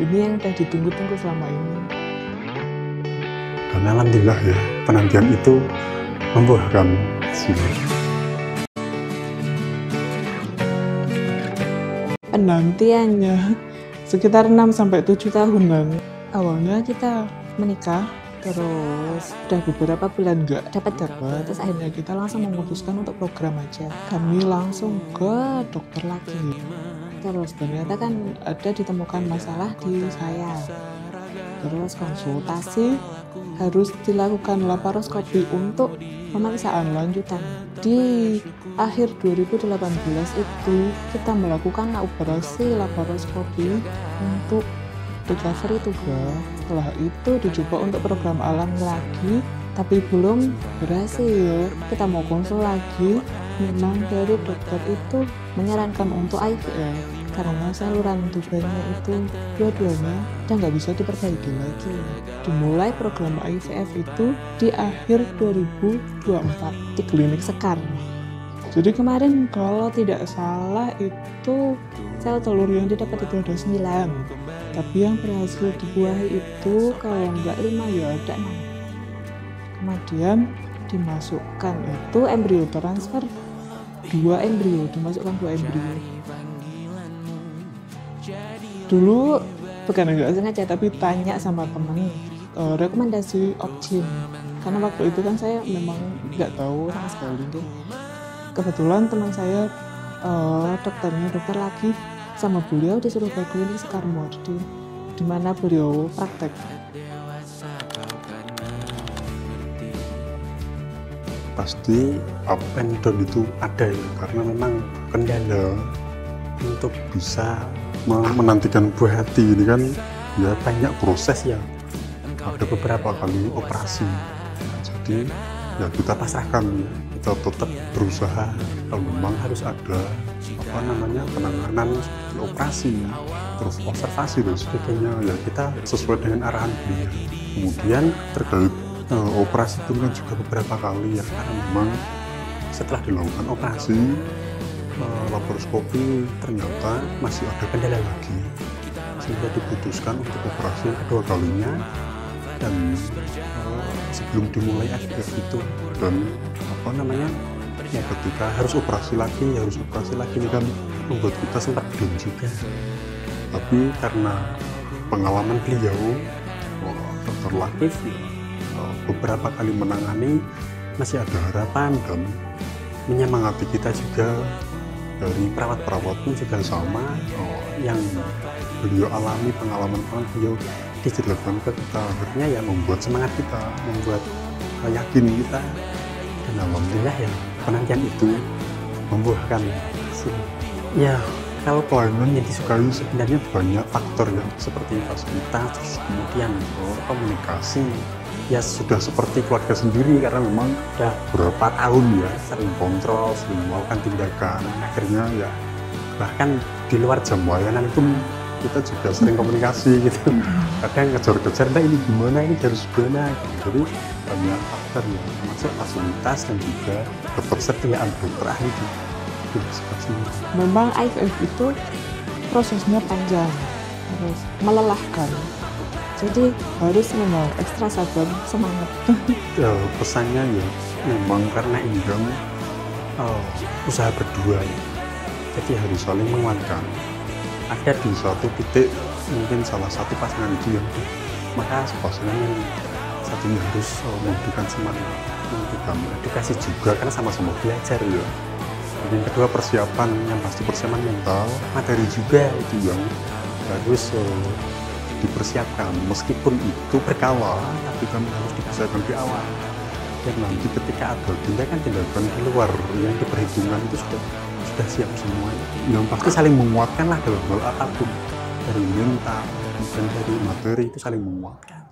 Ini yang udah ditunggu-tunggu selama ini. Dan alhamdulillah ya, penantian itu membuahkan hasil. Penantiannya sekitar 6-7 tahunan. Awalnya kita menikah, terus udah beberapa bulan nggak dapat, terus akhirnya kita langsung memutuskan untuk program aja. Kami langsung ke dokter lagi. Terus ternyata kan ada ditemukan masalah di saya. Terus konsultasi, harus dilakukan laparoskopi untuk pemeriksaan lanjutan. Di akhir 2018 itu kita melakukan operasi laparoskopi untuk recovery tugas. Setelah itu dicoba untuk program alami lagi, tapi belum berhasil. Kita mau konsul lagi, memang dari dokter itu menyarankan untuk IVF karena saluran tubuhnya itu dua-duanya udah nggak bisa diperbaiki lagi. Dimulai program IVF itu di akhir 2024 di klinik Sekar. Jadi kemarin kalau tidak salah itu sel telur yang didapat itu ada 9, tapi yang berhasil dibuahi itu kalau nggak 5 ya ada 6. Kemudian dimasukkan itu embrio transfer, 2 embrio, dimasukkan 2 embrio. Dulu bukan enggak sengaja tapi tanya sama temen rekomendasi Opjin, karena waktu itu kan saya memang nggak tahu sama sekali deh. Kebetulan teman saya dokternya dokter lagi, sama beliau disuruh ke klinik Sekarmo, di mana beliau praktek. Pasti up and down itu ada ya, karena memang kendala untuk bisa menantikan buah hati ini kan ya banyak proses ya, ada beberapa kali operasi. Jadi ya kita pasrahkan, kita tetap berusaha. Kalau memang harus ada penanganan seperti operasi, terus observasi dan sebagainya, ya kita sesuai dengan arahan beliau. Kemudian terkait operasi itu kan juga beberapa kali ya, karena memang setelah dilakukan operasi laparoskopi ternyata masih ada kendala lagi, sehingga diputuskan untuk operasi yang kedua kalinya. Dan sebelum dimulai IVF itu, dan ya ketika harus operasi lagi ini kan membuat kita sempat down juga. Tapi karena pengalaman beliau, Dr. Latif beberapa kali menangani, masih ada harapan, dan menyemangati kita juga. Dari perawat-perawat pun juga sama, yang beliau alami, pengalaman beliau dijelaskan ke kita, akhirnya ya membuat semangat kita, membuat yakin kita. Dan alhamdulillah ya penantian itu membuahkan hasil. Ya kalau pelayanan yang disukai sebenarnya banyak faktor ya, seperti fasilitas, kemudian komunikasi. Ya sudah seperti keluarga sendiri, karena memang sudah berapa tahun ya sering kontrol, sering melakukan tindakan. Akhirnya ya bahkan di luar jam layanan itu kita juga sering komunikasi gitu. Kadang ngejar-ngejar, nah ini gimana, ini harus gimana gitu. Jadi banyak faktor ya, termasuk fasilitas dan juga ketersediaan dokter ahli di sini. Memang IVF itu prosesnya panjang, terus melelahkan. Jadi harus memang ekstra sabar, semangat. Ya, pesannya ya memang karena ini kan usaha berdua ya, jadi harus saling menguatkan. Ada di suatu titik mungkin salah satu pasangan itu yang maka pasangan yang satunya harus memberikan semangat, memberikan edukasi juga, karena sama-sama belajar ya. Dan yang kedua persiapan, yang pasti persiapan mental, materi juga itu yang harus dipersiapkan, meskipun itu berkala, tapi kan harus dipersiapkan di awal. Dan nanti ketika ada tindakan di luar yang diperhitungkan itu sudah siap semua. Yang pasti saling menguatkan lah dalam hal apapun, dari mental dan dari materi itu saling menguatkan.